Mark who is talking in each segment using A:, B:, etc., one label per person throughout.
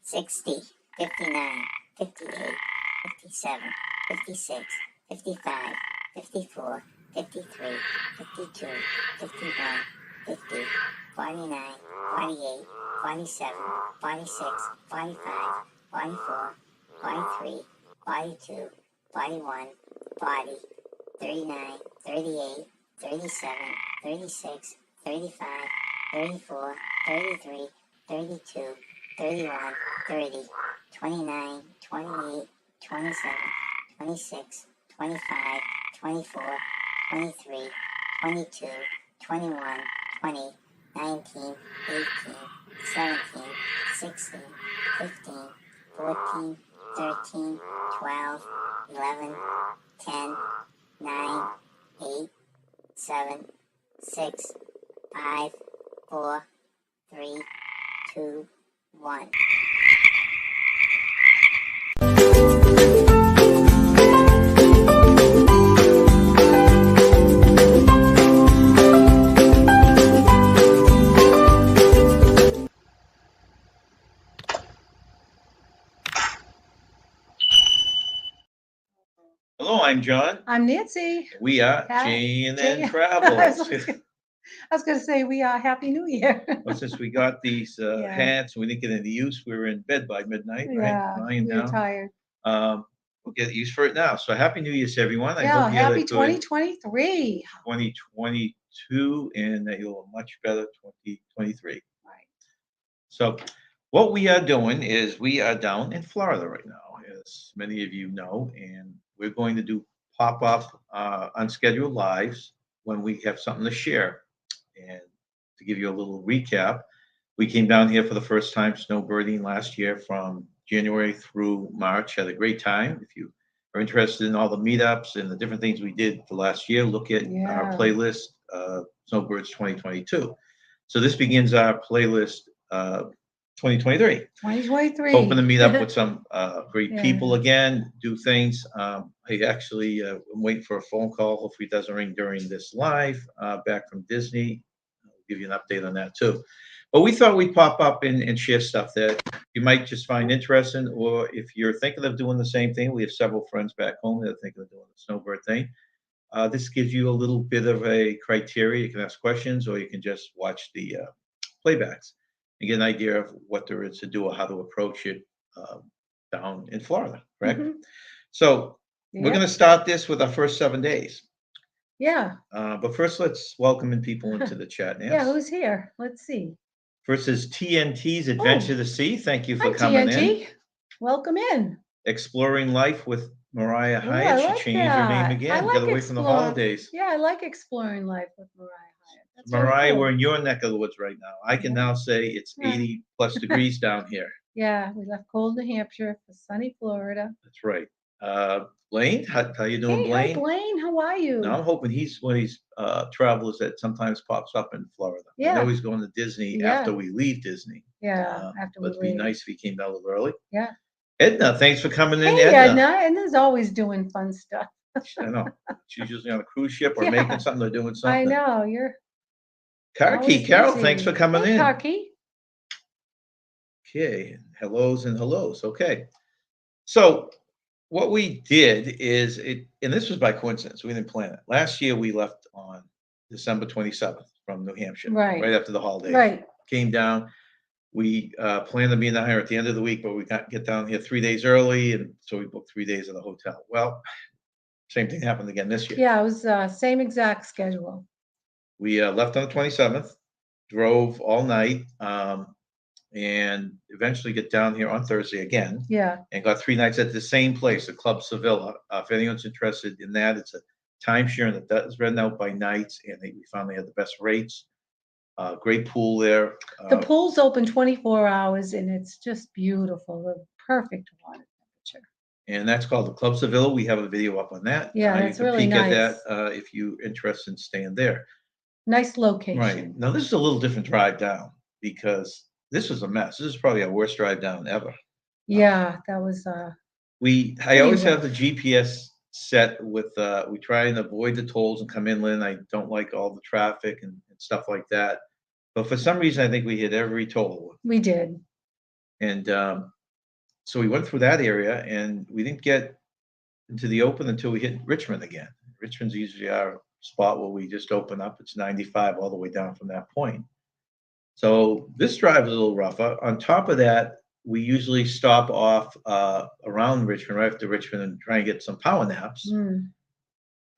A: 60, 59, 58, 57, 56, 55, 54, 53, 52, 51, 50, 49, 48, 47, 46, 45, 44, 43, 42, 41, 40, 39, 38, 37, 36, 35, 34, 33, 32, 31, 30, 29, 28, 27, 26, 25, 24, 23, 22, 21, 20, 19, 18, 17, 16, 15, 14, 13, 12, 11, 10, 9, 8, 7, 6, 5, 4, 3, 2, 1.
B: Hello, I'm John.
C: I'm Nancy.
B: We are J&N Travels.
C: I was going to say we are Happy New Year.
B: Well, since we got these
C: Yeah.
B: hats, we didn't get any use. We were in bed by midnight, right?
C: Yeah,
B: Lying
C: we're
B: down.
C: tired.
B: We'll get used for it now. So Happy New Year to everyone. I
C: Yeah,
B: hope you had a
C: happy
B: good
C: 2023.
B: 2022 and that you'll have a much better 2023.
C: Right.
B: So what we are doing is we are down in Florida right now, as many of you know, and we're going to do pop-up unscheduled lives when we have something to share. And to give you a little recap, we came down here for the first time snowbirding last year from January through March. Had a great time. If you are interested in all the meetups and the different things we did the last year, look at our playlist, Snowbirds 2022. So this begins our playlist 2023.
C: 2023.
B: Hoping to meet up with some great people
C: Yeah.
B: again, do things. I actually am waiting for a phone call. Hopefully it doesn't ring during this live back from Disney. I'll give you an update on that too. But we thought we'd pop up and share stuff that you might just find interesting, or if you're thinking of doing the same thing, we have several friends back home that are thinking of doing the snowbird thing. This gives you a little bit of a criteria. You can ask questions, or you can just watch the playbacks and get an idea of what there is to do or how to approach it down in Florida, correct?
C: Mhm.
B: So we're
C: Yep.
B: going to start this with our first 7 days.
C: Yeah.
B: But first, let's welcome in people into the chat, Nance.
C: Yeah, who's here? Let's see.
B: First is TNT's Adventure to Sea. Thank you for
C: Hi,
B: coming in.
C: TNT. Welcome in.
B: Exploring Life with Mariah
C: Ooh,
B: Hyatt.
C: I
B: She
C: like
B: changed her name
C: that.
B: again.
C: I
B: Got
C: like
B: away from the holidays.
C: Yeah, I like Exploring Life with Mariah Hyatt. That's really
B: Mariah,
C: cool.
B: we're in your neck of the woods right now. I can
C: Yeah.
B: now say it's
C: Yeah.
B: 80 plus degrees down here.
C: Yeah, we left cold New Hampshire for sunny Florida.
B: That's right. Blaine, how you doing,
C: Hey,
B: Blaine?
C: hi, Blaine. How are you?
B: Now I'm hoping he's one of these travelers that sometimes pops up in Florida. I know
C: Yeah.
B: he's going to Disney
C: Yeah.
B: after we leave Disney.
C: Yeah, after
B: But
C: we
B: it'd be
C: leave.
B: nice if he came down a little early.
C: Yeah.
B: Edna, thanks for coming in,
C: Hey,
B: Edna.
C: Edna's always doing fun stuff.
B: I know. She's usually on a cruise ship or
C: Yeah.
B: making something or doing something.
C: I know, you're
B: Karki,
C: always
B: Carol,
C: busy.
B: thanks for coming
C: Hey,
B: in.
C: Karki.
B: Okay, hellos and hellos. Okay. So what we did is and this was by coincidence. We didn't plan it. Last year we left on December 27th from New Hampshire,
C: Right.
B: after the holidays.
C: Right.
B: Came down. We planned to be down here at the end of the week, but we got get down here 3 days early, and so we booked 3 days at the hotel. Well, same thing happened again this year.
C: Yeah, it was same exact schedule.
B: We left on the 27th, drove all night, and eventually get down here on Thursday again.
C: Yeah.
B: And got 3 nights at the same place, the Club Sevilla. If anyone's interested in that, it's a timeshare and it does rent out by nights, and we found they had the best rates. Great pool there.
C: The pool's open 24 hours and it's just beautiful. The perfect water temperature.
B: And that's called the Club Sevilla. We have a video up on that.
C: Yeah,
B: you
C: it's
B: can
C: really
B: peek
C: nice.
B: at that if you're interested in staying there.
C: Nice location.
B: Right. Now, this is a little different drive down because this was a mess. This is probably our worst drive down ever.
C: Yeah, that was
B: I always have the GPS set with we try and avoid the tolls and come inland. I don't like all the traffic and stuff like that. But for some reason I think we hit every toll.
C: we did.
B: And So we went through that area, and we didn't get into the open until we hit Richmond again. Richmond's usually our spot where we just open up. It's 95 all the way down from that point. So this drive is a little rougher. On top of that, we usually stop off around Richmond, right after Richmond, and try and get some power naps.
C: Mm.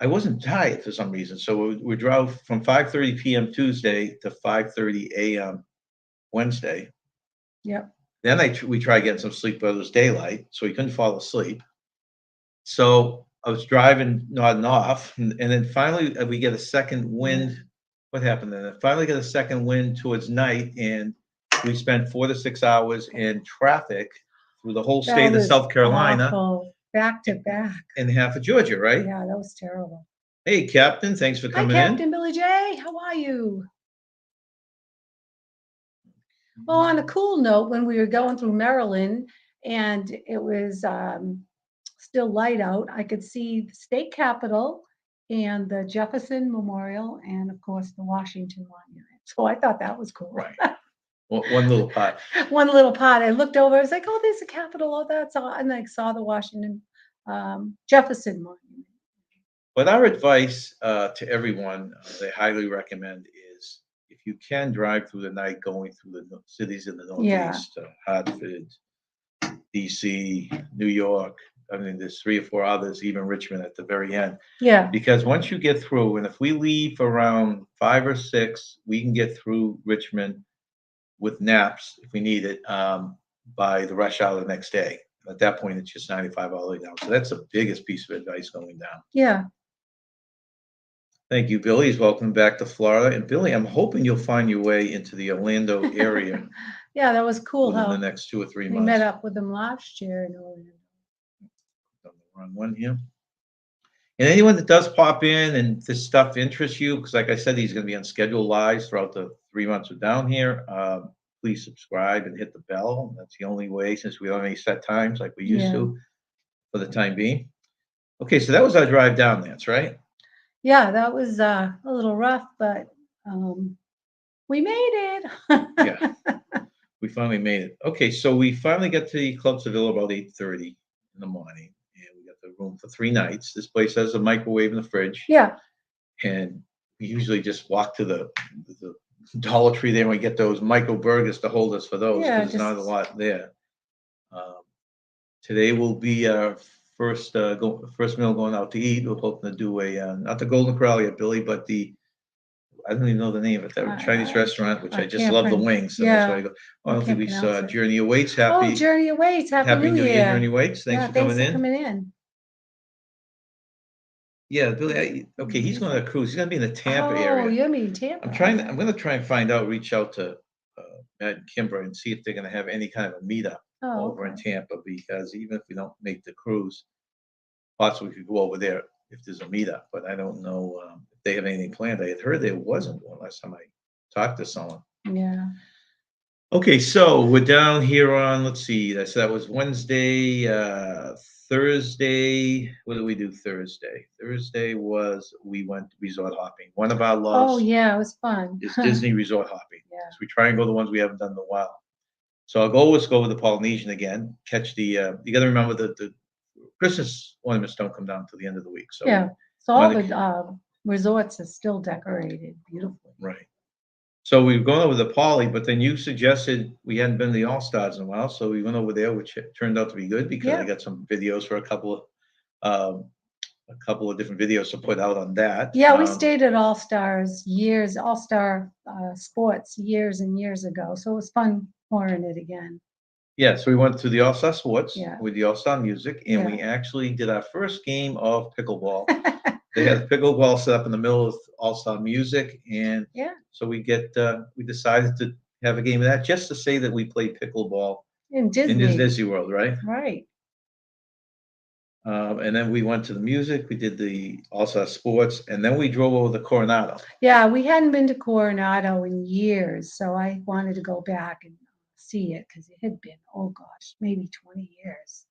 B: I wasn't tired for some reason, so we drove from 5:30 p.m. Tuesday to 5:30 a.m. Wednesday.
C: Yep.
B: Then we tried getting some sleep, but it was daylight, so we couldn't fall asleep. So I was driving, nodding off, and then finally we get a second wind. What happened then? I finally get a second wind towards night, and we spent 4 to 6 hours in traffic through the whole
C: That
B: state of
C: was
B: South Carolina
C: awful. Back to back.
B: and half of Georgia, right?
C: Yeah, that was terrible.
B: Hey, Captain, thanks for
C: Hi,
B: coming in.
C: Captain Billy J. How are you? Well, on a cool note, when we were going through Maryland and it was still light out, I could see the state capitol and the Jefferson Memorial and, of course, the Washington Monument. So I thought that was cool.
B: Right. One little pot.
C: One little pot. I looked over. I was like, "Oh, there's the Capitol. Oh, that's all." And I saw the Washington Jefferson Monument.
B: But our advice to everyone, they highly recommend is if you can drive through the night going through the cities in the
C: Yeah.
B: Northeast, Hartford, DC, New York. I mean, there's 3 or 4 others, even Richmond at the very end.
C: Yeah.
B: Because once you get through, and if we leave around 5 or 6, we can get through Richmond with naps if we need it by the rush hour the next day. At that point, it's just 95 all the way down. So that's the biggest piece of advice going down.
C: Yeah.
B: Thank you, Billy. Welcome back to Florida. And Billy, I'm hoping you'll find your way into the Orlando area
C: Yeah, that was cool
B: within
C: how
B: the next 2 or 3
C: we
B: months.
C: met up with them last year in Orlando.
B: On the wrong one here. And anyone that does pop in and this stuff interests you, because like I said, he's going to be on scheduled lives throughout the 3 months we're down here. Please subscribe and hit the bell. That's the only way, since we don't have any set times like we used to for the time being. Okay, so that was our drive down, Lance, right?
C: Yeah, that was a little rough, but we made it.
B: Yeah, we finally made it. Okay, so we finally got to the Club Seville about 8:30 in the morning, and we got the room for 3 nights. This place has a microwave and a fridge.
C: Yeah.
B: And we usually just walk to the Dollar Tree there and we get those micro burgers to hold us for those because
C: Yeah,
B: there's not a
C: just
B: lot there. Today will be our first meal going out to eat. We're hoping to do not the Golden Corral yet, Billy, but I don't even know the name of it. That Chinese restaurant, which I just
C: can't
B: love the
C: pronounce-
B: wings. So that's why I
C: yeah,
B: go. I don't
C: I
B: think
C: can't
B: we saw
C: pronounce it.
B: Journey Awaits.
C: Oh, Journey Awaits.
B: Happy New Year, Journey Awaits. Thanks
C: Yeah,
B: for
C: thanks
B: coming
C: for
B: in.
C: coming in.
B: Yeah, Billy. Okay, he's going on a cruise. He's going to be in the Tampa
C: Oh,
B: area.
C: you mean Tampa.
B: I'm
C: okay.
B: going to try and find out, reach out to Matt and Kimber and see if they're going to have any kind of a meetup
C: Oh,
B: over in
C: okay.
B: Tampa, because even if we don't make the cruise, possibly we could go over there if there's a meetup, but I don't know if they have anything planned. I had heard there wasn't one last time I talked to someone.
C: Yeah.
B: Okay, so we're down here on, let's see, so that was Wednesday, Thursday. What did we do Thursday? Thursday was we went resort hopping. One of our
C: Oh,
B: loves
C: yeah, it was fun.
B: is Disney resort hopping.
C: Yeah.
B: So we try and go the ones we haven't done in a while. So our goal was to go with the Polynesian again, catch the, you got to remember that the Christmas ornaments don't come down to the end of the week. So
C: Yeah. So all
B: wanted
C: the resorts are still decorated beautifully.
B: right. So we were going over the Poly, but then you suggested we hadn't been to the All Stars in a while, so we went over there, which turned out to be good because I
C: Yeah.
B: got some videos for a couple of different videos to put out on that.
C: Yeah, we stayed at All Stars All Star Sports years and years ago. So it was fun touring it again.
B: Yeah, so we went to the All Star Sports
C: Yeah.
B: with the All Star Music, and we
C: Yeah.
B: actually did our first game of pickleball. They had pickleball set up in the middle of All Star Music, and
C: Yeah.
B: so we decided to have a game of that just to say that we played pickleball
C: In
B: in
C: Disney.
B: Disney World, right?
C: Right.
B: And then we went to the music. We did the All Star Sports, and then we drove over to Coronado.
C: Yeah, we hadn't been to Coronado in years, so I wanted to go back and see it because it had been, oh gosh, maybe 20 years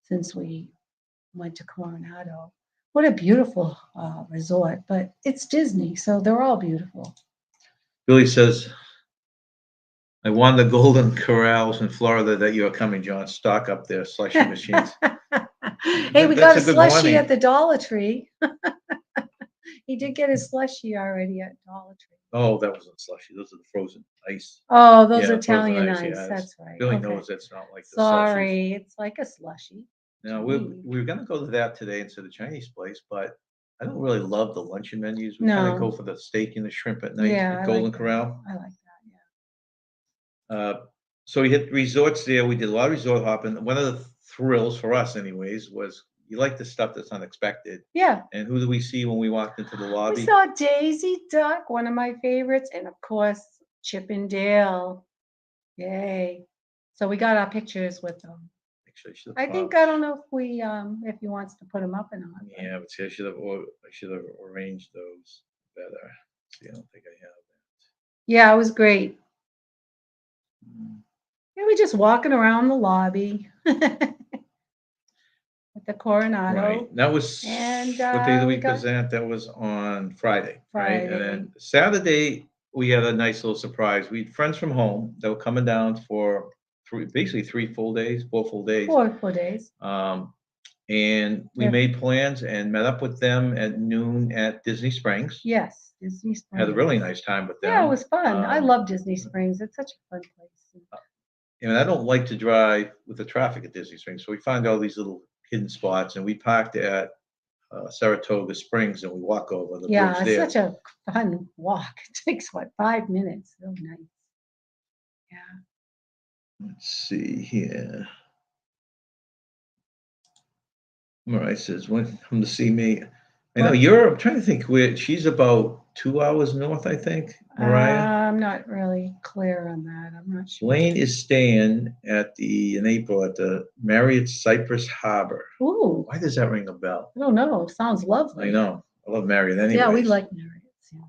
C: since we went to Coronado. What a beautiful resort, but it's Disney, so they're all beautiful.
B: Billy says, I won the Golden Corrals in Florida that you're coming, John. Stock up their slushy machines.
C: Hey, we
B: That's
C: got
B: a
C: a
B: good
C: slushie
B: warning.
C: at the Dollar Tree. He did get his slushie already at Dollar Tree.
B: Oh, that wasn't slushy. Those are the frozen ice.
C: Oh, those
B: Yeah, frozen
C: Italian
B: ice.
C: ice,
B: Yeah,
C: that's right.
B: Billy
C: Okay.
B: knows that's not like the slushies.
C: Sorry, it's like a slushie.
B: Now
C: Gee.
B: we're gonna go to that today instead of Chinese place, but I don't really love the luncheon menus. We kind of
C: No.
B: go for the steak and the shrimp at night
C: Yeah,
B: at
C: I
B: Golden
C: like that.
B: Corral.
C: I like that, yeah.
B: So we hit resorts there. We did a lot of resort hopping. One of the thrills for us, anyways, was you like the stuff that's unexpected.
C: Yeah,
B: And who do we see when we walked into the
C: we
B: lobby?
C: saw Daisy Duck, one of my favorites, and of course, Chip and Dale. Yay. So we got our pictures with them.
B: Actually, I should
C: I
B: have
C: think,
B: popped.
C: I don't know if he wants to put them up or not. but-
B: Yeah, but see, I should have arranged those better. See, I don't think I have
C: Yeah, it was great.
B: that.
C: Yeah, we're just walking around the lobby at the Coronado.
B: Right. That was
C: And,
B: what day did
C: we
B: we
C: got-
B: present? That was on Friday, right? And
C: Friday.
B: then Saturday we had a nice little surprise. We had friends from home that were coming down for basically 4 full days.
C: 4 days.
B: And we
C: Yeah.
B: made plans and met up with them at noon at Disney Springs.
C: Yes, Disney Springs.
B: Had a really nice time with them.
C: Yeah, it was fun. I
B: Um,
C: love Disney Springs. It's such a fun place.
B: And I don't like to drive with the traffic at Disney Springs, so we found all these little hidden spots, and we parked at Saratoga Springs, and we walk over the
C: Yeah,
B: bridge
C: it's
B: there.
C: such a fun walk. It takes, 5 minutes? Really nice. Yeah.
B: Let's see here. Mariah says, "When come to see me?" I know
C: What?
B: I'm trying to think where she's about 2 hours north, I think. Mariah.
C: I'm not really clear on that. I'm not sure.
B: Blaine is staying in April at the Marriott Cypress Harbor.
C: Ooh,
B: Why does that ring a bell?
C: I don't know. It sounds lovely.
B: I know. I love Marriott anyways.
C: Yeah, we like Marriott's. Yeah.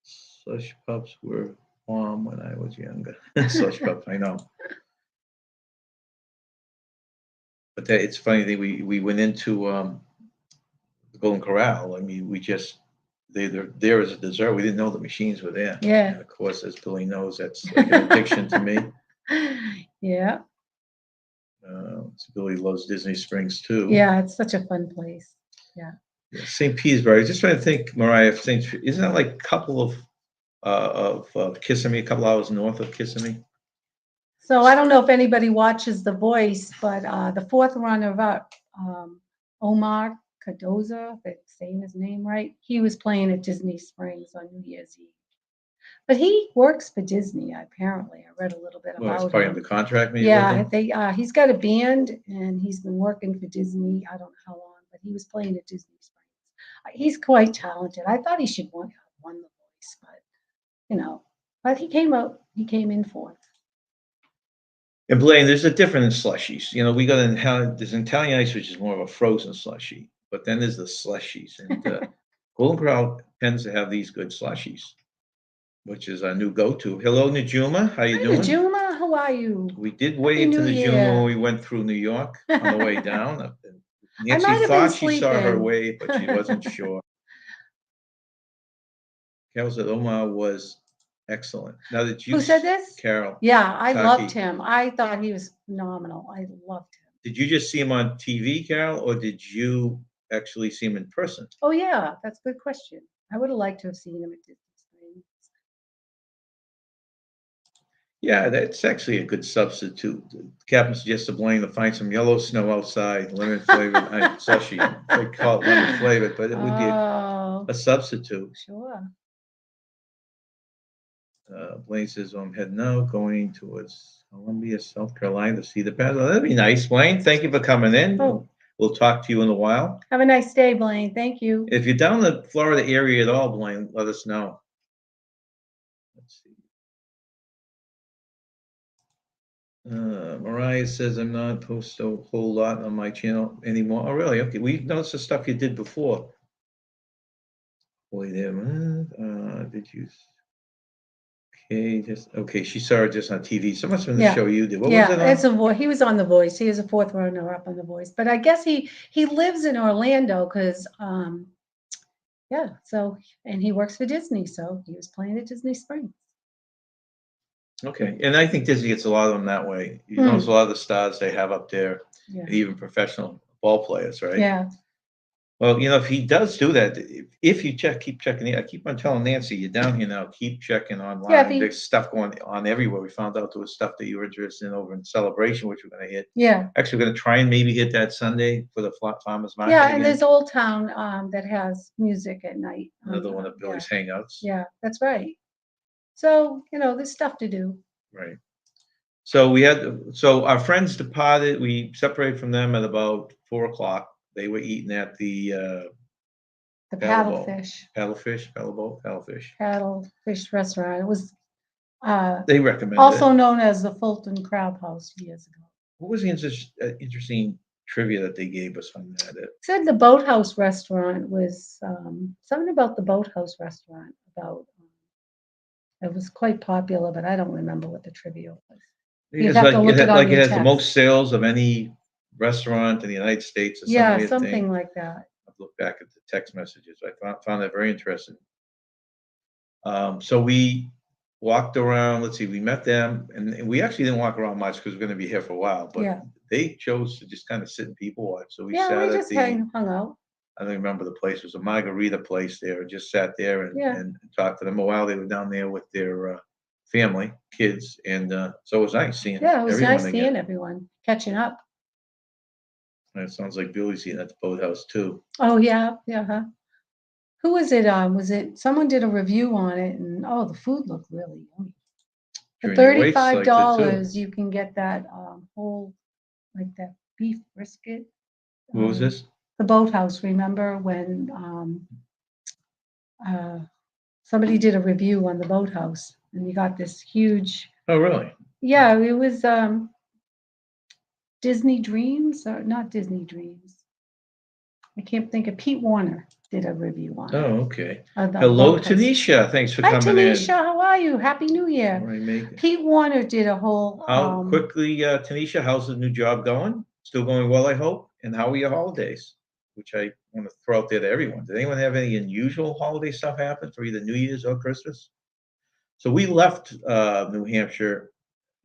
B: Slush pups were warm when I was younger. Slush pups, I know. But it's funny that we went into the Golden Corral. I mean, we just they're there as a dessert. We didn't know the machines were there.
C: Yeah.
B: And of course, as Billy knows, that's like an addiction to me.
C: Yeah.
B: Billy loves Disney Springs too.
C: Yeah, it's such a fun place. Yeah.
B: Yeah, St. Petersburg. I was just trying to think, Mariah, isn't that like a couple of Kissimmee, a couple hours north of Kissimmee?
C: So I don't know if anybody watches The Voice, but the fourth runner-up, Omar Cardoza, if I'm saying his name right, he was playing at Disney Springs on New Year's Eve. But he works for Disney, apparently. I read a little bit
B: Well, it's
C: about
B: probably
C: him.
B: under contract, maybe.
C: Yeah,
B: with them?
C: he's got a band and he's been working for Disney. I don't know how long, but he was playing at Disney Springs. He's quite talented. I thought he should have won The Voice, but he came in fourth.
B: And Blaine, there's a difference in slushies. We got there's Italian ice, which is more of a frozen slushie, but then there's the slushies. And Golden Corral tends to have these good slushies, which is our new go-to. Hello, Najuma. How you
C: Hi,
B: doing?
C: Najuma, how are you?
B: We did wave to
C: New
B: Najuma
C: Year.
B: when we went through New York on the way down.
C: might
B: Nancy
C: have been
B: thought she saw her
C: sleeping.
B: wave, but she wasn't sure. Carol said Omar was excellent. Now that you
C: Who said this?
B: Carol.
C: Yeah, I loved
B: Taki.
C: him. I thought he was phenomenal. I loved him.
B: Did you just see him on TV, Carol, or did you actually see him in person?
C: Oh yeah, that's a good question. I would have liked to have seen him at Disney Springs.
B: Yeah, that's actually a good substitute. Captain suggested Blaine to find some yellow snow outside, lemon flavored slushie. They call it lemon flavored, but it would be
C: Oh,
B: a substitute.
C: sure.
B: Blaine says, I'm heading out, going towards Columbia, South Carolina to see the pageant. Well, that'd be nice, Blaine. Thank you for coming in.
C: Oh.
B: We'll talk to you in a while.
C: Have a nice day, Blaine. Thank you.
B: If you're down in the Florida area at all, Blaine, let us know. Let's see. Mariah says, I'm not posting a whole lot on my channel anymore. Oh, really? Okay. We noticed the stuff you did before. Boy, there. Did you? Okay. She saw it just on TV. So much from the show you did. What was it on?
C: He was on The Voice. He is a fourth runner up on The Voice. But I guess he lives in Orlando because Yeah, so, and he works for Disney, so he was playing at Disney Springs.
B: Okay, and I think Disney gets a lot of them that way. You notice a
C: Mm,
B: lot of the stars they have up there,
C: yeah,
B: and even professional ball players, right?
C: yeah,
B: Well, if he does do that, if you keep checking it, I keep on telling Nancy, you're down here now, keep checking
C: yeah, if
B: online.
C: he,
B: There's stuff going on everywhere. We found out there was stuff that you were interested in over in Celebration, which we're gonna hit.
C: yeah,
B: Actually, we're gonna try and maybe hit that Sunday for the Farmers Market
C: yeah, and
B: again.
C: there's Old Town, that has music at night.
B: Another one of
C: Yeah,
B: Billy's Hangouts.
C: yeah, that's right. So, there's stuff to do.
B: Right. So our friends departed. We separated from them at about 4 o'clock. They were eating at the
C: The
B: paddlefish,
C: paddlefish restaurant. It was
B: They recommended
C: also
B: it.
C: known as the Fulton Crab House years ago.
B: What was the interesting trivia that they gave us on that?
C: Said the Boathouse restaurant was something about the Boathouse restaurant about it was quite popular, but I don't remember what the trivia was. You'd
B: It's
C: have to
B: like
C: look it on
B: it
C: your
B: has the most
C: text.
B: sales of any restaurant in the United States or some
C: Yeah,
B: weird
C: something
B: thing.
C: like that.
B: I've looked back at the text messages. I found that very interesting. So we walked around. Let's see, we met them, and we actually didn't walk around much because we're going to be here for a while. But
C: Yeah,
B: they chose to just kind of sit and people watch. So we
C: yeah,
B: sat
C: we
B: at
C: just hung out.
B: I don't remember the place. It was a margarita place there. Just sat there
C: Yeah,
B: and talked to them a while. They were down there with their family, kids, and so it was nice seeing
C: yeah, it was
B: everyone
C: nice
B: again.
C: seeing everyone, catching up.
B: And it sounds like Billy's eating at the boathouse too.
C: Oh yeah, yeah. Huh? Who was it? Was it someone did a review on it, and oh, the food looked really yummy. For
B: Junior Waits liked it too.
C: $35, you can get that whole like that beef brisket.
B: What was this?
C: The Boathouse. Remember when uh, somebody did a review on the Boathouse, and you got this huge.
B: Oh, really?
C: Yeah, it was Disney Dreams or not Disney Dreams. I can't think of. Pete Warner did a review on it.
B: Oh, okay.
C: The
B: Hello,
C: Boathouse.
B: Tanisha. Thanks for
C: Hi,
B: coming
C: Tanisha.
B: in.
C: How are you? Happy New
B: All
C: Year.
B: right, make
C: Pete Warner did a whole.
B: how quickly, Tanisha, how's the new job going? Still going well, I hope. And how are your holidays? Which I want to throw out there to everyone. Did anyone have any unusual holiday stuff happen for either New Year's or Christmas? So we left New Hampshire,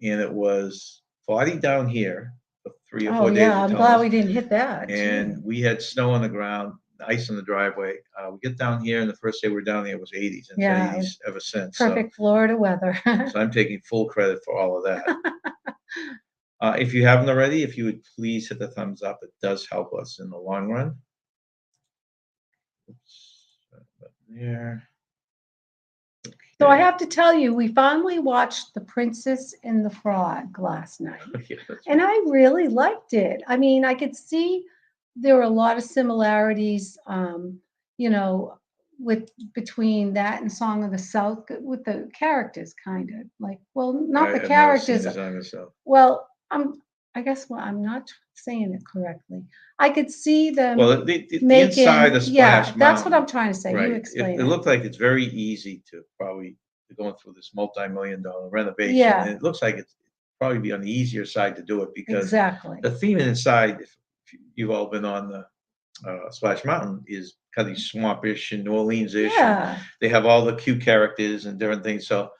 B: and it was 40 down here for 3 or 4
C: Oh
B: days.
C: yeah,
B: You're
C: I'm
B: telling
C: glad
B: us.
C: we didn't hit that.
B: And
C: Gee.
B: we had snow on the ground, ice on the driveway. We get down here, and the first day we were down there was 80s, and it's
C: Yeah, it
B: 80s
C: was
B: ever since.
C: perfect Florida weather.
B: So I'm taking full credit for all of that. If you haven't already, if you would please hit the thumbs up, it does help us in the long run. Oops, there.
C: So I
B: Okay.
C: have to tell you, we finally watched The Princess and the Frog last night,
B: Yeah, that's
C: and
B: right.
C: I really liked it. I mean, I could see there were a lot of similarities, you know, with between that and Song of the South, with the characters, kind of like, well, not the
B: I've never seen
C: characters.
B: this on myself.
C: Well, I guess well, I'm not saying it correctly. I could see them
B: Well, the inside of
C: yeah,
B: Splash
C: that's what I'm
B: Mountain,
C: trying to say. You
B: right?
C: explain
B: It
C: it.
B: looked like it's very easy to probably going through this multi-million-dollar renovation, and
C: Yeah,
B: it looks like it's probably be on the easier side to do it because
C: exactly.
B: the theme inside, if you've all been on the Splash Mountain, is kind of swampish and New Orleans-ish, and
C: Yeah,
B: they have all the cute characters and different things. So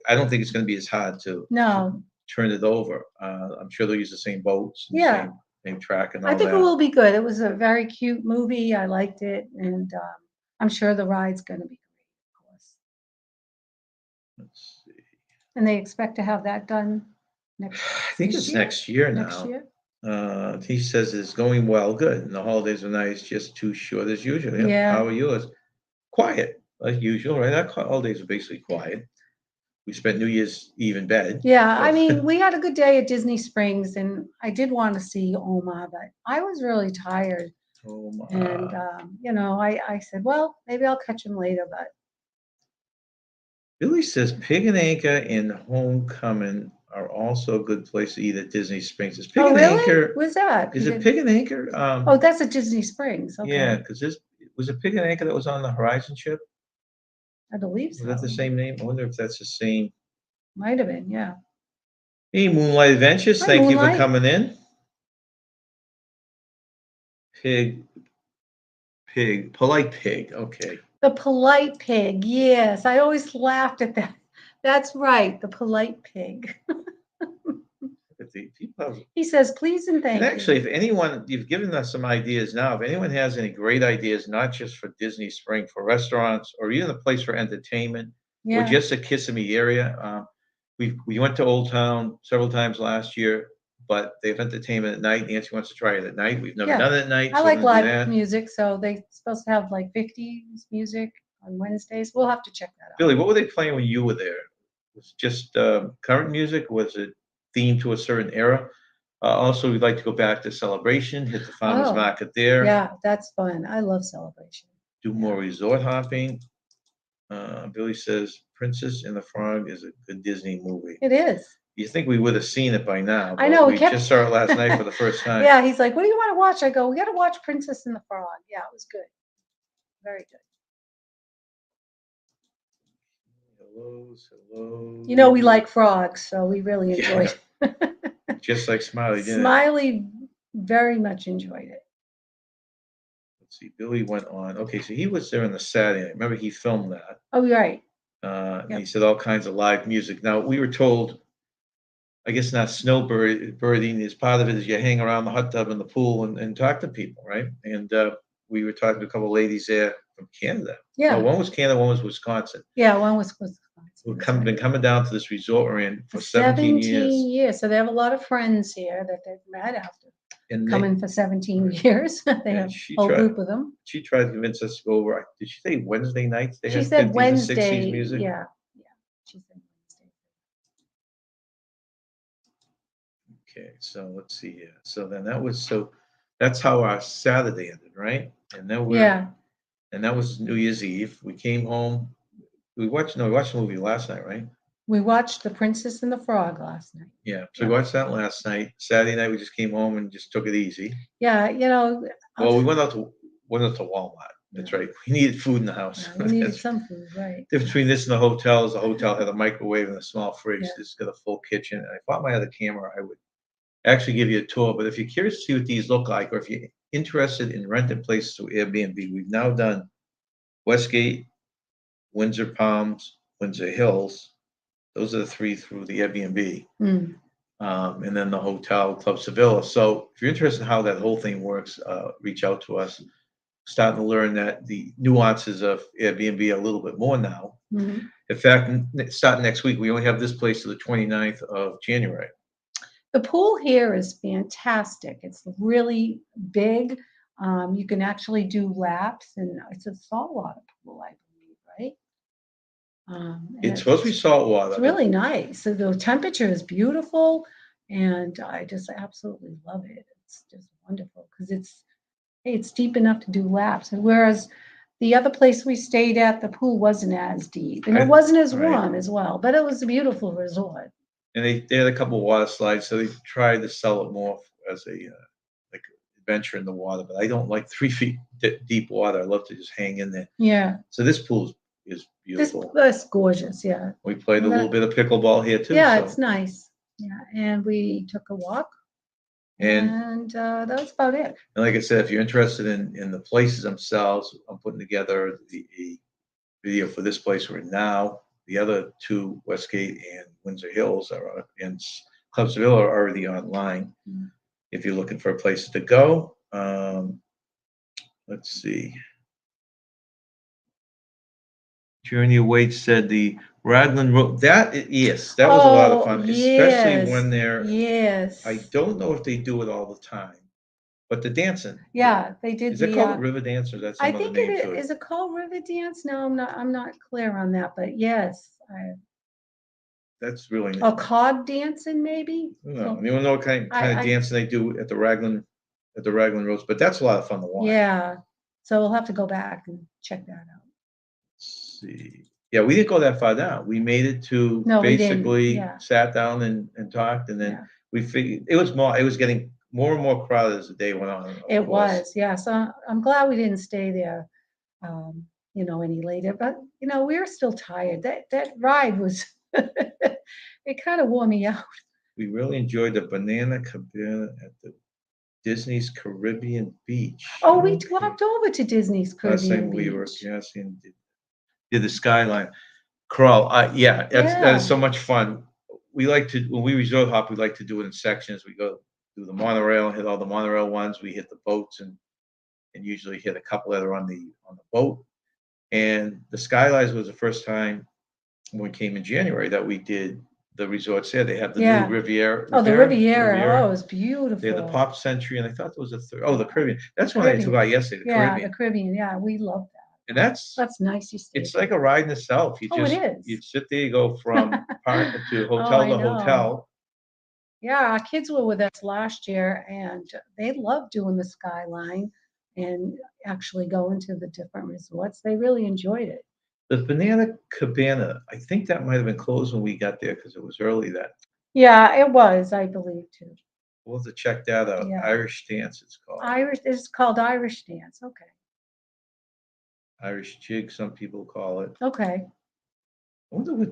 B: I don't think it's going to be as hard to
C: no,
B: turn it over. I'm sure they'll use the same boats and the
C: yeah.
B: same track and
C: I
B: all
C: think it
B: that.
C: will be good. It was a very cute movie. I liked it, and I'm sure the ride's going to be great, of course.
B: Let's see.
C: And they expect to have that done next
B: I think
C: this
B: it's
C: year.
B: next year
C: Next
B: now.
C: year.
B: He says it's going well, good, and the holidays are nice, just too short as usual. Yep.
C: Yeah,
B: How are yours? Quiet, like usual, right? Our holidays are basically quiet. We spent New Year's Eve in bed.
C: yeah. I
B: So,
C: mean, we had a good day at Disney Springs, and I did want to see Oma, but I was really tired. And I said, well, maybe I'll catch him later. But
B: Billy says Pig and Anchor and Homecoming are also a good place to eat at Disney Springs. Is Pig
C: oh,
B: and
C: really?
B: Anchor?
C: Where's that?
B: Is it Pig and Anchor?
C: Oh, that's at Disney Springs.
B: Yeah,
C: Okay,
B: because this was it Pig and Anchor that was on the Horizon ship.
C: I believe
B: Was that the
C: so.
B: same name? I wonder if that's the same.
C: Might have been. Yeah.
B: Hey, Moonlight Adventures,
C: Hi,
B: thank you for
C: Moonlight.
B: coming in. Pig Pig, polite pig. Okay.
C: The polite pig. Yes, I always laughed at that. That's right, the polite pig.
B: If the people have,
C: He says, please and
B: and
C: thank
B: actually,
C: you.
B: if anyone, you've given us some ideas now. If anyone has any great ideas, not just for Disney Spring, for restaurants or even a place for entertainment, or
C: Yeah,
B: just a Kissimmee area, we went to Old Town several times last year, but they have entertainment at night. Nancy wants to try it at night. We've never
C: yeah.
B: done it at night,
C: I
B: so we're
C: like
B: gonna do
C: live
B: that.
C: music, so they supposed to have like 50s music on Wednesdays. We'll have to check that out.
B: Billy, what were they playing when you were there? Was it just current music? Was it themed to a certain era? Also, we'd like to go back to Celebration, hit the farmers
C: Oh,
B: market there,
C: yeah, that's fun. I love Celebration.
B: do more resort hopping. Billy says Princess and the Frog is a good Disney movie.
C: It is.
B: You think we would have seen it by now,
C: I
B: but
C: know, we
B: we
C: kept.
B: just saw it last night for the first time.
C: Yeah, he's like, what do you want to watch? I go, we got to watch Princess and the Frog. Yeah, it was good. Very good.
B: Hellos, hello.
C: You know, we like frogs, so we really
B: Yeah.
C: enjoyed it.
B: Just like Smiley, didn't it?
C: Smiley very much enjoyed it.
B: Let's see. Billy went on. Okay, so he was there on the Saturday. Remember, he filmed that.
C: Oh, you're right.
B: And
C: Yep.
B: he said all kinds of live music. Now we were told, I guess not snowbirding is part of it is you hang around the hot tub in the pool and talk to people, right? And we were talking to a couple of ladies there from Canada.
C: Yeah.
B: No, one was Canada, one was Wisconsin.
C: Yeah, one was
B: Who've
C: that's right.
B: been coming down to this resort we're in for
C: For
B: 17 years.
C: years. So they have a lot of friends here that they've met after
B: And
C: coming for 17 years. They
B: and
C: have
B: she
C: a whole
B: tried-
C: group of them.
B: she tried to convince us to go over. Did she say Wednesday nights? They
C: She
B: had
C: said
B: 50s
C: Wednesday.
B: and 60s music.
C: Yeah. She said Wednesday.
B: Okay, so let's see here. So then that's how our Saturday ended, right? And then
C: Yeah.
B: and that was New Year's Eve. We came home. We watched the movie last night, right?
C: We watched The Princess and the Frog last night.
B: Yeah. So we watched that last night. Saturday night we just came home and just took it easy.
C: Yeah, you know.
B: Well, we went out to Walmart. That's right. We needed food in the house.
C: We needed some food, right?
B: Difference between this and the hotel is the hotel had a microwave and a small fridge.
C: Yeah.
B: This got a full kitchen. And I thought my other camera, I would actually give you a tour. But if you're curious to see what these look like, or if you're interested in renting places through Airbnb, we've now done Westgate, Windsor Palms, Windsor Hills. Those are the three through the Airbnb.
C: Mm.
B: And then the hotel, Club Sevilla. So if you're interested in how that whole thing works, reach out to us. Starting to learn that the nuances of Airbnb a little bit more now.
C: Mhm.
B: In fact, starting next week, we only have this place to the 29th of January.
C: The pool here is fantastic. It's really big. You can actually do laps, and it's a saltwater pool, I believe, right? And
B: It's supposed to be salt water.
C: It's really nice. So the temperature is beautiful, and I just absolutely love it. It's just wonderful because it's deep enough to do laps. And whereas the other place we stayed at, the pool wasn't as deep, and it wasn't as
B: Right.
C: warm as well. But it was a beautiful resort.
B: And they had a couple of water slides, so they tried to sell it more as a like adventure in the water. But I don't like 3 feet deep water. I love to just hang in there.
C: Yeah,
B: So this pool is
C: this
B: beautiful.
C: that's gorgeous. Yeah,
B: We played a little bit of pickleball here too.
C: yeah,
B: so.
C: it's nice. Yeah, and we took a walk,
B: And
C: and that was about it.
B: And like I said, if you're interested in the places themselves, I'm putting together a video for this place we're in now. The other two, Westgate and Windsor Hills, and Club Seville are already online.
C: Mm.
B: If you're looking for places to go, let's see. Journey Awaits said the Raglan Road. Yes, that was a lot of fun, especially when they're.
C: Yes.
B: I don't know if they do it all the time, but the dancing.
C: Yeah, they did.
B: Is it called River Dance or is that some
C: I
B: other
C: think
B: name
C: it
B: to it?
C: is. It called River Dance? No, I'm not clear on that, but yes,
B: That's really
C: or cod dancing maybe.
B: No, you don't know what kind of dancing they do at the Raglan Roads, but that's a lot of fun to watch.
C: Yeah, so we'll have to go back and check that out.
B: Let's see. Yeah, we didn't go that far down. We made it to
C: No, we didn't.
B: basically
C: Yeah.
B: sat down and talked, and then
C: Yeah.
B: we figured it was getting more and more crowded as the day went on.
C: It was, yeah. So I'm glad we didn't stay there, any later. But we were still tired. That ride was, it kind of wore me out.
B: We really enjoyed the banana cabana at the Disney's Caribbean Beach.
C: Oh, we
B: Okay.
C: walked over to Disney's
B: Last
C: Caribbean
B: time we were
C: Beach.
B: casting, did the skyline crawl. Yeah, that's
C: Yeah.
B: so much fun. We like to, when we resort hop, we like to do it in sections. We go do the monorail, hit all the monorail ones. We hit the boats and usually hit a couple that are on the boat. And the skylines was the first time when we came in January that we did the resorts there. They have the new
C: Yeah.
B: Riviera.
C: Oh, the Riviera. Oh, it was
B: They had the
C: beautiful.
B: Pop Century, and I thought there was a third. Oh, the Caribbean. That's
C: The
B: one I took
C: Caribbean.
B: out yesterday. The
C: Yeah, the
B: Caribbean,
C: Caribbean. Yeah, we love that.
B: and that's
C: That's nice. You stayed
B: it's like a ride in itself. You
C: Oh, it
B: just
C: is.
B: you sit there, you go from part to
C: Oh,
B: hotel
C: I
B: to
C: know.
B: hotel.
C: Yeah, our kids were with us last year and they loved doing the skyline and actually going to the different resorts. They really enjoyed it.
B: The Banana Cabana, I think that might have been closed when we got there because it was early. That
C: Yeah, it was, I believe, too.
B: we'll have to check that out.
C: Yeah.
B: Irish Dance, it's called.
C: Irish, it's called Irish Dance. Okay.
B: Irish Jig, some people call it.
C: Okay.
B: I wonder what.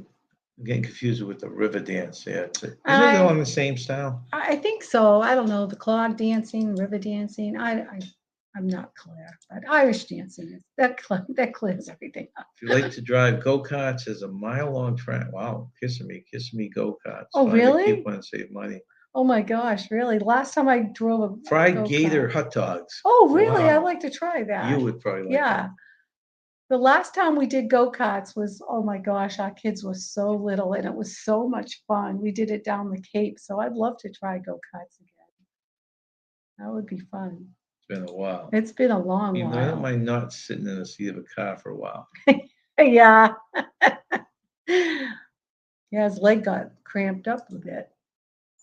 B: I'm getting confused with the River Dance. Yeah, isn't it
C: I-
B: all in the same style?
C: I think so. I don't know. The clog dancing, river dancing. I'm not clear, but Irish dancing is that clears everything up.
B: If you like to drive go-karts, there's a mile-long track. Wow, kiss me go-karts.
C: Oh,
B: Find a
C: really?
B: coupon and save money.
C: Oh my gosh, really? Last time I drove a
B: Fried
C: go-kart.
B: gator hot dogs.
C: Oh, really? I'd
B: Wow.
C: like to try that.
B: You would probably like
C: Yeah.
B: that.
C: The last time we did go-karts was, oh my gosh, our kids were so little and it was so much fun. We did it down the Cape, so I'd love to try go-karts again. That would be fun.
B: It's been a while.
C: It's been a long
B: Even though I don't
C: while.
B: mind not sitting in the seat of a car for a while.
C: Yeah. Yeah, his leg got cramped up a bit.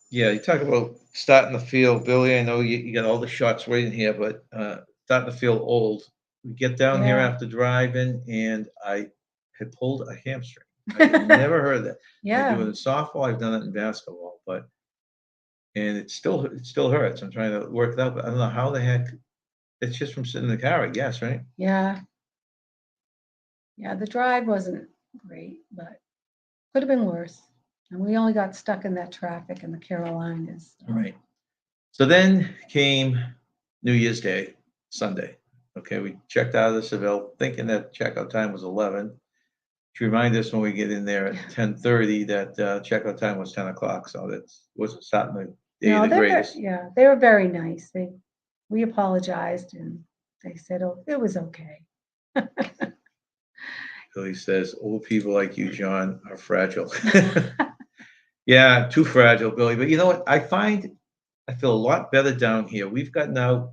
B: Yeah, you talk about starting to feel, Billy. I know you got all the shots waiting here, but starting to feel old. We get down here
C: Yeah.
B: after driving, and I had pulled a hamstring. I had never heard that. I
C: Yeah.
B: do it in softball. I've done it in basketball, and it still hurts. I'm trying to work it out, but I don't know how the heck. It's just from sitting in the car, I guess, right?
C: Yeah. Yeah, the drive wasn't great, but could have been worse. And we only got stuck in that traffic in the Carolinas. so.
B: Right. So then came New Year's Day, Sunday. Okay, we checked out of the Seville, thinking that checkout time was 11. To remind us when we get in there at 10:30 that checkout time was 10 o'clock. So that wasn't starting the day
C: No,
B: of the greatest.
C: yeah, they were very nice. We apologized and they said, oh, it was okay.
B: Billy says, old people like you, John, are fragile. Yeah, too fragile, Billy. But you know what? I feel a lot better down here. We've gotten out,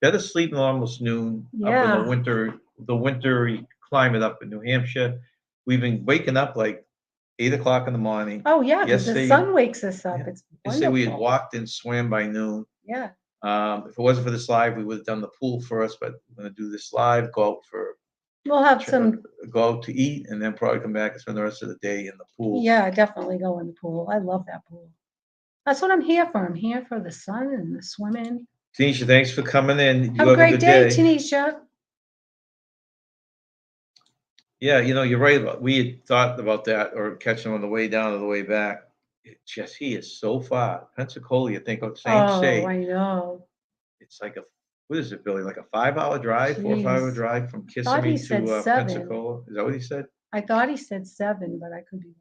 B: better sleeping almost noon up in
C: Yeah.
B: the wintry climate up in New Hampshire. We've been waking up like 8 o'clock in the morning.
C: Oh, yeah, because the
B: Yesterday-
C: sun wakes us up.
B: yeah.
C: It's
B: Yesterday we had
C: wonderful.
B: walked and swam by noon.
C: Yeah.
B: If it wasn't for this live, we would have done the pool first, but we're gonna do this live,
C: We'll have some,
B: go out to eat, and then probably come back and spend the rest of the day in the pool.
C: yeah, definitely go in the pool. I love that pool. That's what I'm here for. I'm here for the sun and the swimming.
B: Tanisha, thanks for coming in. You
C: Have a great
B: good
C: day, Tanisha.
B: Yeah, you're right about, we had thought about that or catching him on the way down or the way back. He is so far. Pensacola, you think of the same
C: Oh,
B: state.
C: I know.
B: It's like what is it, Billy? Like a 5-hour drive, 4 or 5-hour
C: Jeez.
B: drive from
C: Thought he
B: Kissimmee
C: said
B: to
C: 7.
B: Pensacola. Is that what he said?
C: I thought he said 7, but I could be wrong.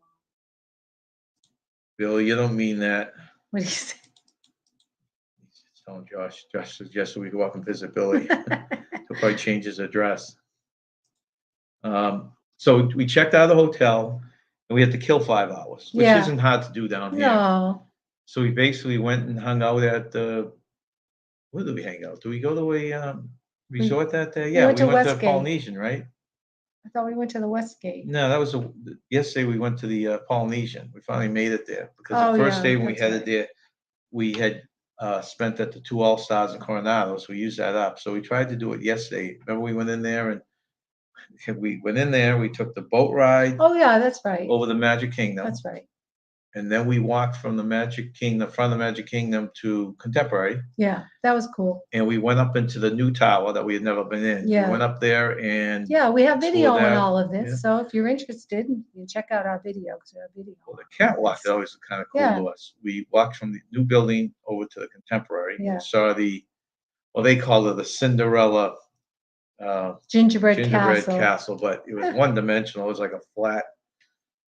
B: Billy, you don't mean that.
C: What did he say?
B: He's telling Josh. Josh suggested we go up and visit Billy. He'll probably change his address. So we checked out of the hotel and we had to kill 5 hours, which
C: Yeah.
B: isn't hard to do down here.
C: No.
B: So we basically went and hung out at where did we hang out? Did we go to a resort that day? Yeah,
C: went
B: we
C: to
B: went to
C: Westgate.
B: Polynesian, right?
C: I thought we went to the Westgate.
B: No, that was yesterday. We went to the Polynesian. We finally made it there because
C: Oh,
B: the first
C: yeah,
B: day when we
C: that's
B: headed
C: right.
B: there, we had spent at the 2 All-Stars in Coronado, so we used that up. So we tried to do it yesterday. Remember we went in there and we went in there. We took the boat ride
C: Oh, yeah, that's right.
B: over the Magic Kingdom.
C: That's right.
B: and then we walked from the Magic Kingdom, from the Magic Kingdom to Contemporary,
C: Yeah, that was cool.
B: and we went up into the new tower that we had never been in.
C: Yeah.
B: We went up there and
C: Yeah, we have video
B: toured
C: on
B: that.
C: all of this,
B: Yeah.
C: so if you're interested, you can check out our video, because we have video.
B: Well, the
C: on
B: catwalk
C: this.
B: that always kind of cool
C: Yeah.
B: to us. We walked from the new building over to the Contemporary
C: Yeah.
B: and saw well, they call it the Cinderella
C: Gingerbread
B: gingerbread
C: castle.
B: castle, but it was one dimensional. It was like a flat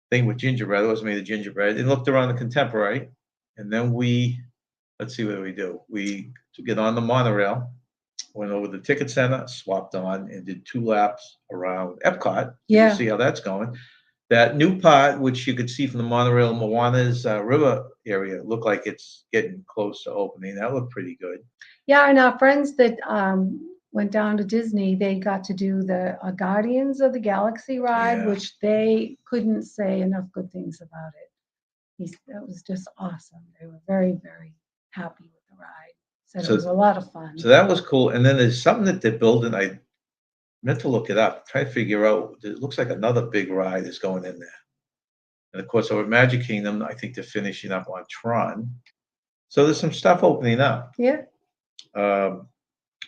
B: thing with gingerbread. It was made of gingerbread. And looked around the Contemporary, and then let's see what we do. We get on the monorail, went over the ticket center, swapped on, and did 2 laps around Epcot.
C: Yeah.
B: To see how that's going. That new part, which you could see from the monorail, Moana's river area, looked like it's getting close to opening. That looked pretty good.
C: Yeah, and our friends that went down to Disney, they got to do the Guardians of the Galaxy ride,
B: Yeah.
C: which they couldn't say enough good things about it. That was just awesome. They were very, very happy with the ride. Said
B: So-
C: it was a lot of fun.
B: So that was cool. And then there's something that they're building. I meant to look it up, try to figure out. It looks like another big ride is going in there. And of course, over at Magic Kingdom, I think they're finishing up on Tron. So there's some stuff opening up.
C: Yeah.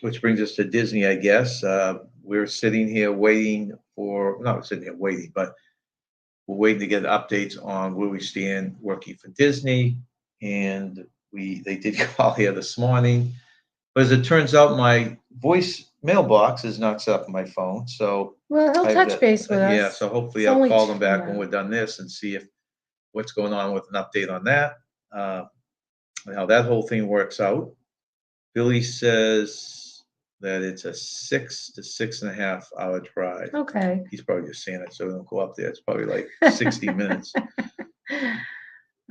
B: Which brings us to Disney, I guess. We're sitting here waiting for, not sitting here waiting, but we're waiting to get updates on where we stand working for Disney. And they did call here this morning. But as it turns out, my voice mailbox is not set up on my phone. So
C: Well, he'll touch base with us.
B: yeah, so hopefully
C: It's
B: I'll
C: only
B: call them back
C: yeah.
B: when we're done this and see what's going on with an update on that. And how that whole thing works out. Billy says that it's a 6 to 6.5 hour drive.
C: Okay.
B: He's probably just saying it so we don't go up there. It's probably like 60 minutes.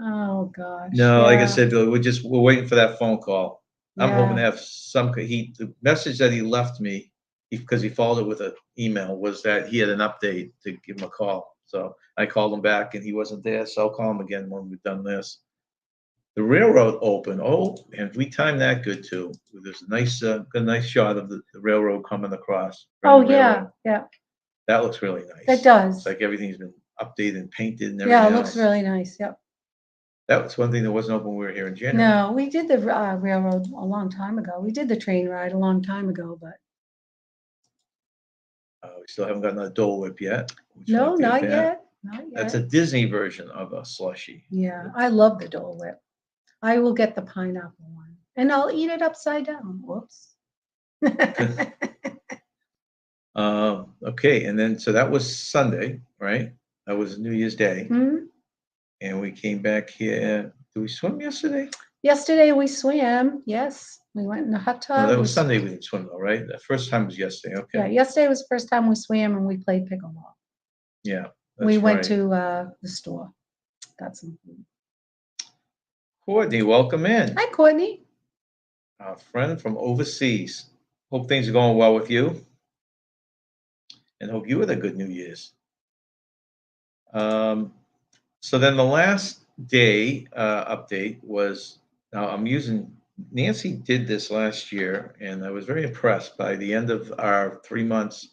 C: Oh gosh.
B: No, like I
C: yeah.
B: said, Billy, we're waiting for that phone call. I'm hoping to
C: Yeah.
B: have the message that he left me, because he followed it with an email, was that he had an update to give him a call. So I called him back and he wasn't there. So I'll call him again when we've done this. The railroad open. Oh, and we timed that good too. There's a nice shot of the railroad coming across.
C: Oh
B: the
C: yeah,
B: railroad.
C: yeah.
B: That looks really nice.
C: It does.
B: It's like everything's been updated and painted and everything
C: Yeah, it
B: else.
C: looks really nice. Yep.
B: That was one thing that wasn't open when we were here in January.
C: No, we did the railroad a long time ago. We did the train ride a long time ago, but
B: We still haven't gotten a Dole Whip yet. Would you
C: no,
B: like to get
C: not
B: that?
C: yet. Not yet.
B: That's a Disney version of a slushie.
C: Yeah, I love the Dole Whip. I will get the pineapple one, and I'll eat it upside down. Whoops.
B: Okay, and then so that was Sunday, right? That was New Year's Day,
C: Mhm.
B: and we came back here. Did we swim yesterday?
C: Yesterday we swam. Yes, we went in the hot tub.
B: No, that
C: we
B: was Sunday. We didn't swim though, right? The first time was yesterday. Okay.
C: Yeah, yesterday was the first time we swam and we played pickleball.
B: Yeah.
C: We went
B: right.
C: to the store, got some food.
B: Courtney, welcome in.
C: Hi, Courtney.
B: Our friend from overseas. Hope things are going well with you. And hope you had a good New Year's. So then the last day update was, now I'm using, Nancy did this last year, and I was very impressed. By the end of our 3 months,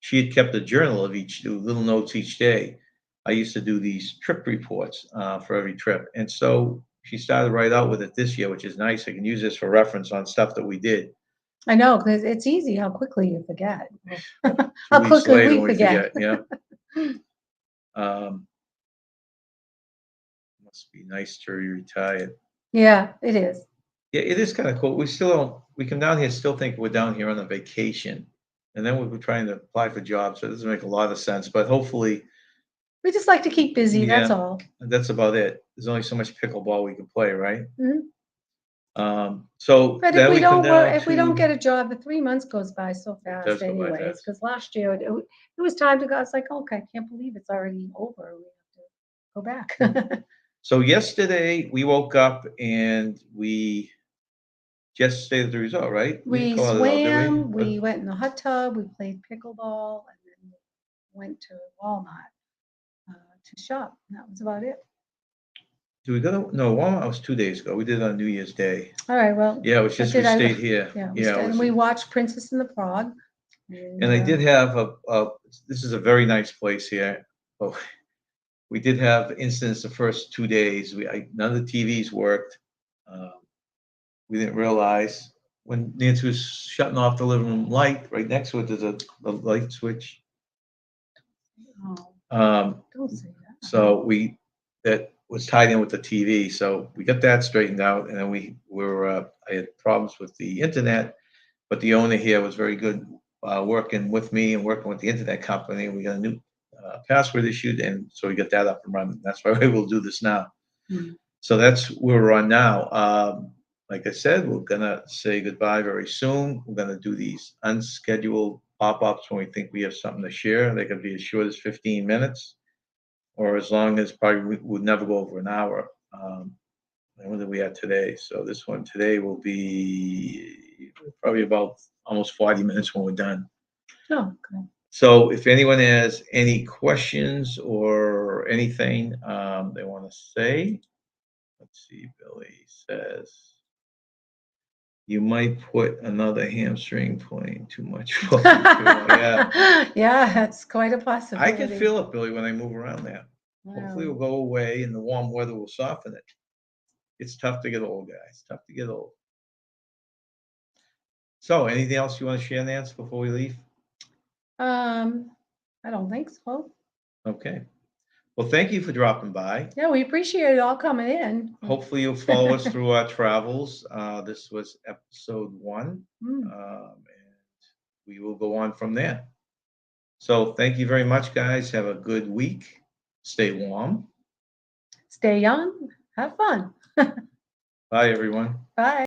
B: she had kept a journal of little notes each day. I used to do these trip reports for every trip. And so she started right out with it this year, which is nice. I can use this for reference on stuff that we did.
C: I know, because it's easy how quickly you forget.
B: 2
C: How
B: weeks
C: quickly
B: later,
C: we forget.
B: Yeah. Must be nice to be retired.
C: Yeah, it is.
B: Yeah, it is kind of cool. We come down here, still think we're down here on a vacation. And then we're trying to apply for jobs. So it doesn't make a lot of sense, but hopefully
C: We just like to keep busy, that's
B: Yeah.
C: all.
B: that's about it. There's only so much pickleball we can play, right?
C: Mhm.
B: So
C: But
B: then
C: if we
B: come
C: don't work,
B: down
C: if we don't
B: to-
C: get a job, the 3 months goes by so
B: does
C: fast
B: go by
C: anyways,
B: fast.
C: because last year it was time to go. I was like, okay, I can't believe it's already over. We have to go back.
B: So yesterday we woke up and we just stayed at the resort, right?
C: We
B: didn't call it out, did
C: swam,
B: What-
C: we went in the hot tub, we played pickleball, and then went to Walmart to shop. And that was about it.
B: Did we go to, no, Walmart was 2 days ago. We did it on New Year's Day.
C: All right, well,
B: Yeah, it was just, we
C: did I-
B: stayed here.
C: yeah,
B: Yeah, it
C: and
B: was-
C: we watched Princess and the Frog.
B: And I did have this is a very nice place here. Oh, we did have incidents the first 2 days. None of the TVs worked. We didn't realize when Nancy was shutting off the living room light, right next to it, there's a light switch.
C: Oh, don't say that.
B: So that was tied in with the TV. So we got that straightened out, and then I had problems with the internet, but the owner here was very good working with me and working with the internet company. We got a new password issued, and so we got that up and running. That's why we'll do this now.
C: Hmm.
B: So that's where we're on now. Like I said, we're gonna say goodbye very soon. We're gonna do these unscheduled pop-ups when we think we have something to share. They could be as short as 15 minutes, or as long as probably we would never go over an hour. And what did we have today? So this one today will be probably about almost 40 minutes when we're done.
C: Oh, okay.
B: So if anyone has any questions or anything they want to say, let's see, Billy says, you might put another hamstring playing too much focus. Yeah,
C: Yeah, that's quite a
B: I
C: possibility.
B: can feel it, Billy, when I move around there. Hopefully
C: Wow.
B: it'll go away and the warm weather will soften it. It's tough to get old, guys. Tough to get old. So anything else you want to share, Nance, before we leave?
C: I don't think so.
B: Okay. Well, thank you for dropping by.
C: Yeah, we appreciate it all coming in.
B: Hopefully you'll follow us through our travels. This was episode 1,
C: Mm.
B: and we will go on from there. So thank you very much, guys. Have a good week. Stay warm.
C: Stay young, have fun.
B: Bye, everyone.
C: Bye.